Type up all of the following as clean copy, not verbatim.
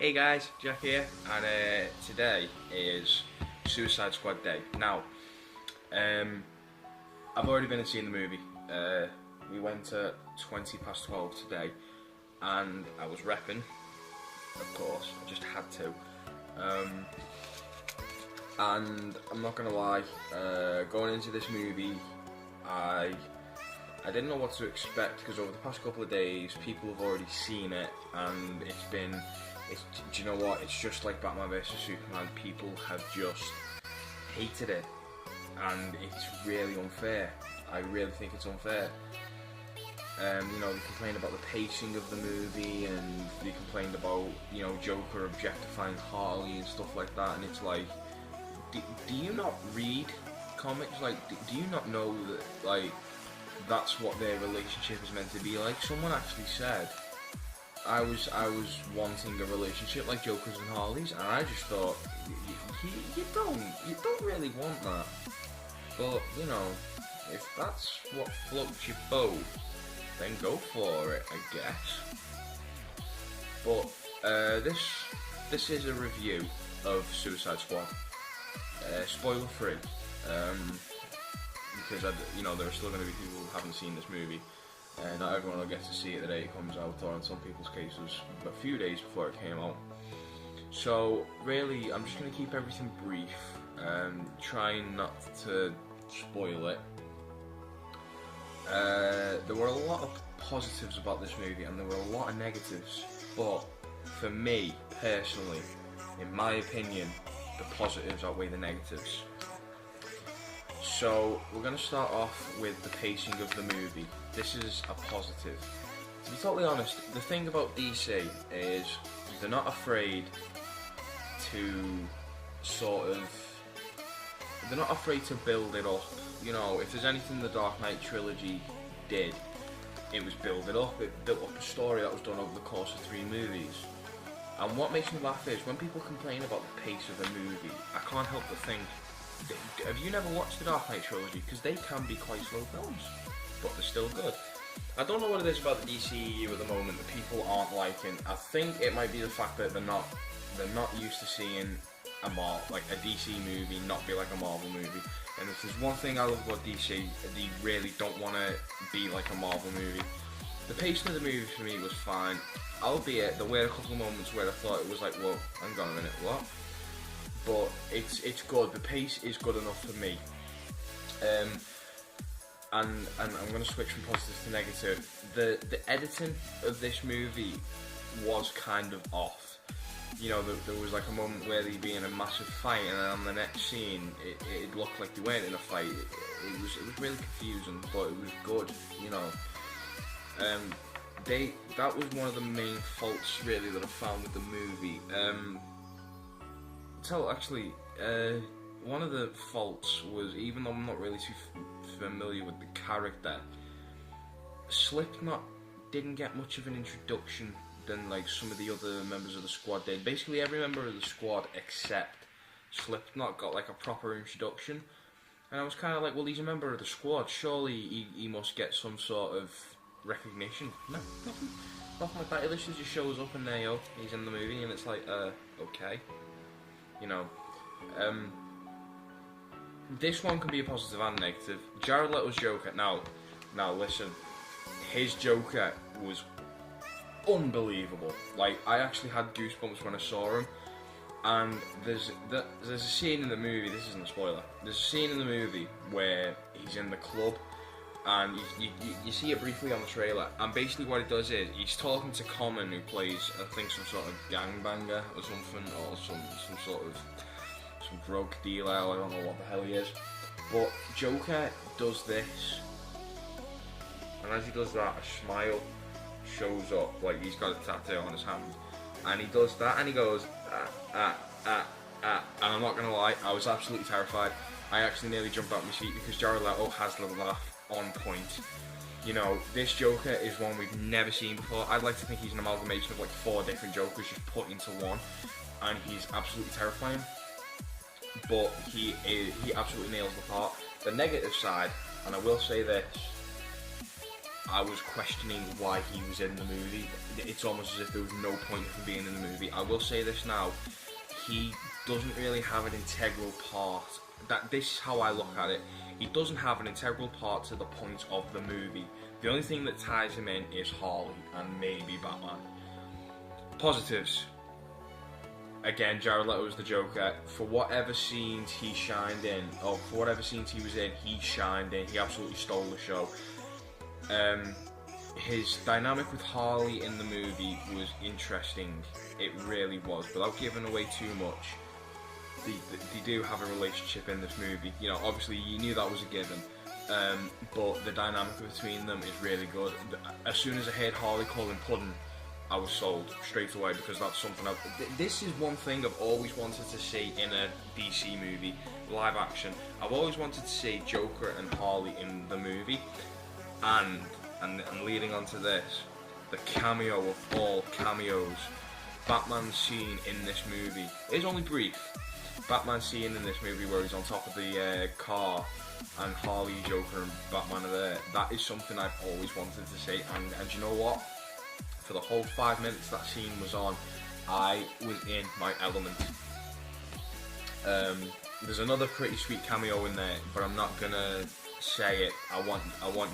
Hey guys, Jack here, and today is Suicide Squad Day. Now, I've already been and seen the movie. We went at 12 today, and I was repping, of course, I just had to. And I'm not gonna lie, going into this movie, I didn't know what to expect, because over the past couple of days, people have already seen it, and do you know what? It's just like Batman vs Superman. People have just hated it, and it's really unfair. I really think it's unfair. They complained about the pacing of the movie, and they complained about, Joker objectifying Harley and stuff like that. And it's like, do you not read comics? Like, do you not know that, like, that's what their relationship is meant to be like? Someone actually said, I was wanting a relationship like Joker's and Harley's, and I just thought, you don't really want that. But, if that's what floats your boat, then go for it, I guess. But, this is a review of Suicide Squad. Spoiler free. Because, there are still going to be people who haven't seen this movie. Not everyone will get to see it the day it comes out, or in some people's cases, a few days before it came out. So, really, I'm just going to keep everything brief, trying not to spoil it. There were a lot of positives about this movie, and there were a lot of negatives, but for me, personally, in my opinion, the positives outweigh the negatives. So, we're going to start off with the pacing of the movie. This is a positive. To be totally honest, the thing about DC is they're not afraid to they're not afraid to build it up. If there's anything the Dark Knight trilogy did, it was build it up. It built up a story that was done over the course of 3 movies. And what makes me laugh is when people complain about the pace of a movie, I can't help but think, have you never watched the Dark Knight trilogy? Because they can be quite slow films, but they're still good. I don't know what it is about the DCEU at the moment that people aren't liking. I think it might be the fact that they're not used to seeing a DC movie not be like a Marvel movie. And if there's one thing I love about DC, they really don't want to be like a Marvel movie. The pacing of the movie for me was fine, albeit there were a couple of moments where I thought it was like, whoa, hang on a minute, what? But it's good. The pace is good enough for me. And I'm going to switch from positive to negative. The editing of this movie was kind of off. There was like a moment where they'd be in a massive fight, and then on the next scene, it looked like they weren't in a fight. It was really confusing, but it was good. That was one of the main faults really that I found with the movie. One of the faults was, even though I'm not really too familiar with the character, Slipknot didn't get much of an introduction than like some of the other members of the squad did. Basically every member of the squad except Slipknot got like a proper introduction, and I was kind of like, well, he's a member of the squad, surely he must get some sort of recognition. No, nothing like that. He literally just shows up and there, he's in the movie, and it's like, okay. This one can be a positive and negative. Jared Leto's Joker, now listen, his Joker was unbelievable. Like, I actually had goosebumps when I saw him. And there's a scene in the movie, this isn't a spoiler, there's a scene in the movie where he's in the club, and you see it briefly on the trailer, and basically what he does is, he's talking to Common, who plays, I think, some sort of gangbanger or something, or some sort of drug dealer, I don't know what the hell he is. But Joker does this, and as he does that, a smile shows up, like he's got a tattoo on his hand, and he does that, and he goes, and I'm not gonna lie, I was absolutely terrified. I actually nearly jumped out of my seat, because Jared Leto has the laugh on point. This Joker is one we've never seen before. I'd like to think he's an amalgamation of like 4 different Jokers just put into one, and he's absolutely terrifying. But he absolutely nails the part. The negative side, and I will say this, I was questioning why he was in the movie. It's almost as if there was no point of him being in the movie. I will say this now, he doesn't really have an integral part. This is how I look at it. He doesn't have an integral part to the point of the movie. The only thing that ties him in is Harley and maybe Batman. Positives. Again, Jared Leto was the Joker. For whatever scenes he shined in, or for whatever scenes he was in, he shined in. He absolutely stole the show. His dynamic with Harley in the movie was interesting. It really was. Without giving away too much, they do have a relationship in this movie. You know, obviously you knew that was a given. But the dynamic between them is really good. As soon as I heard Harley call him Puddin', I was sold straight away, because that's something this is one thing I've always wanted to see in a DC movie, live action. I've always wanted to see Joker and Harley in the movie, and leading on to this, the cameo of all cameos, Batman's scene in this movie is only brief. Batman's scene in this movie where he's on top of the car and Harley, Joker and Batman are there, that is something I've always wanted to see, and you know what? For the whole 5 minutes that scene was on, I was in my element. There's another pretty sweet cameo in there, but I'm not gonna say it. I want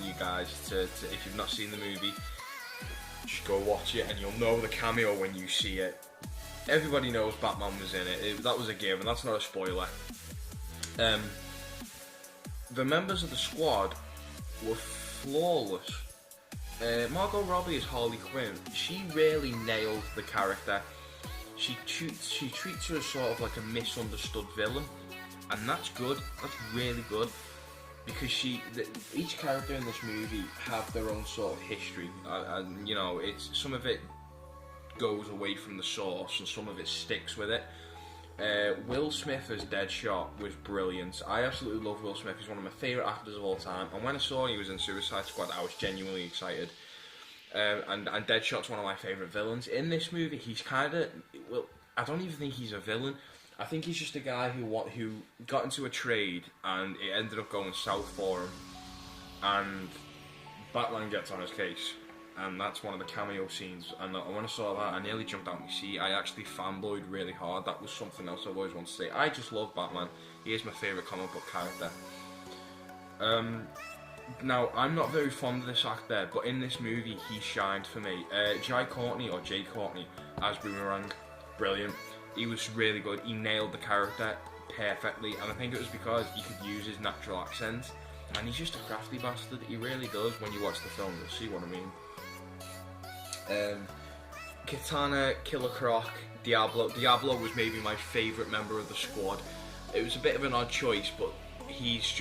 you guys to if you've not seen the movie, just go watch it and you'll know the cameo when you see it. Everybody knows Batman was in it. That was a given. That's not a spoiler. The members of the squad were flawless. Margot Robbie as Harley Quinn. She really nailed the character. She treats her as sort of like a misunderstood villain, and that's good. That's really good, because each character in this movie have their own sort of history, and you know, some of it goes away from the source, and some of it sticks with it. Will Smith as Deadshot was brilliant. I absolutely love Will Smith. He's one of my favourite actors of all time, and when I saw he was in Suicide Squad, I was genuinely excited. And Deadshot's one of my favourite villains. In this movie, he's kind of, well, I don't even think he's a villain. I think he's just a guy who got into a trade and it ended up going south for him, and Batman gets on his case. And that's one of the cameo scenes, and when I saw that, I nearly jumped out my seat. I actually fanboyed really hard. That was something else I've always wanted to say. I just love Batman. He is my favourite comic book character. Now, I'm not very fond of this actor, but in this movie, he shined for me. Jai Courtney as Boomerang, brilliant. He was really good. He nailed the character perfectly, and I think it was because he could use his natural accent, and he's just a crafty bastard. He really does. When you watch the film, you'll see what I mean. Katana, Killer Croc, Diablo. Diablo was maybe my favourite member of the squad. It was a bit of an odd choice, but he's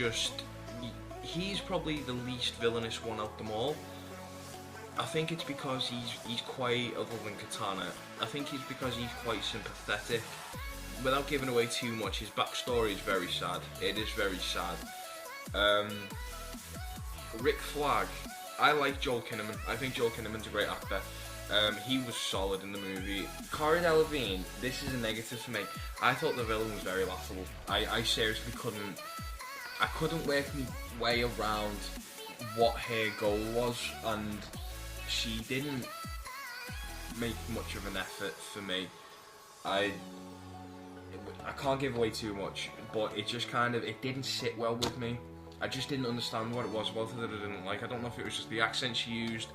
probably the least villainous one out them all. I think it's because he's quite, other than Katana, I think it's because he's quite sympathetic. Without giving away too much, his backstory is very sad. It is very sad. Rick Flag. I like Joel Kinnaman. I think Joel Kinnaman's a great actor. He was solid in the movie. Cara Delevingne, this is a negative for me. I thought the villain was very laughable. I seriously couldn't work my way around what her goal was, and she didn't make much of an effort for me. I can't give away too much, but it just it didn't sit well with me. I just didn't understand what it was about her that I didn't like. I don't know if it was just the accent she used,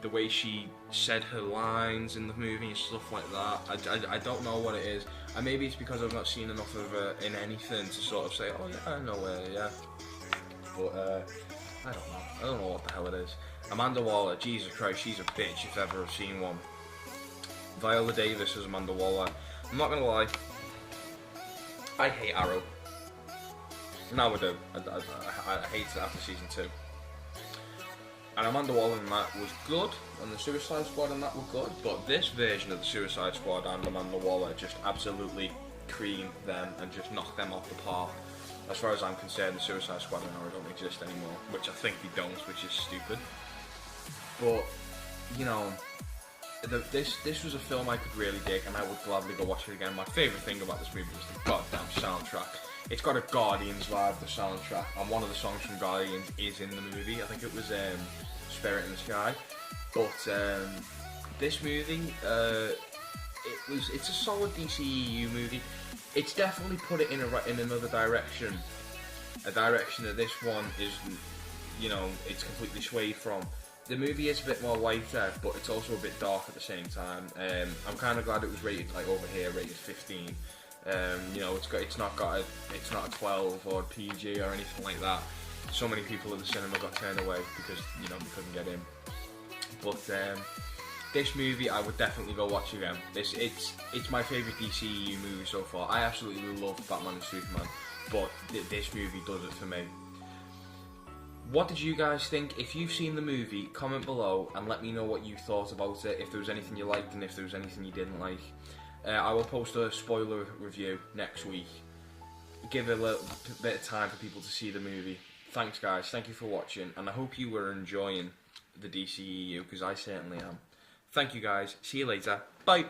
the way she said her lines in the movie and stuff like that. I don't know what it is. And maybe it's because I've not seen enough of her in anything to sort of say, oh yeah, I know her, yeah. But, I don't know. I don't know what the hell it is. Amanda Waller, Jesus Christ, she's a bitch if ever I've seen one. Viola Davis as Amanda Waller. I'm not gonna lie, I hate Arrow. Now I do. I hate it after season 2. And Amanda Waller in that was good, and the Suicide Squad in that were good, but this version of the Suicide Squad and Amanda Waller just absolutely creamed them and just knocked them off the park. As far as I'm concerned, the Suicide Squad and Arrow don't exist anymore, which I think they don't, which is stupid. But, you know, this was a film I could really dig, and I would gladly go watch it again. My favourite thing about this movie was the goddamn soundtrack. It's got a Guardians vibe, the soundtrack, and one of the songs from Guardians is in the movie. I think it was Spirit in the Sky. But this movie, it's a solid DCEU movie. It's definitely put it in another direction, a direction that this one is, you know, it's completely swayed from. The movie is a bit more lighter, but it's also a bit dark at the same time. I'm kind of glad it was rated, like over here, rated 15. You know, it's not a 12 or PG or anything like that. So many people at the cinema got turned away because, you know, they couldn't get in. But this movie I would definitely go watch again. It's my favourite DCEU movie so far. I absolutely love Batman and Superman, but this movie does it for me. What did you guys think? If you've seen the movie, comment below and let me know what you thought about it, if there was anything you liked and if there was anything you didn't like. I will post a spoiler review next week. Give it a little bit of time for people to see the movie. Thanks guys, thank you for watching, and I hope you were enjoying the DCEU, because I certainly am. Thank you guys, see you later, bye!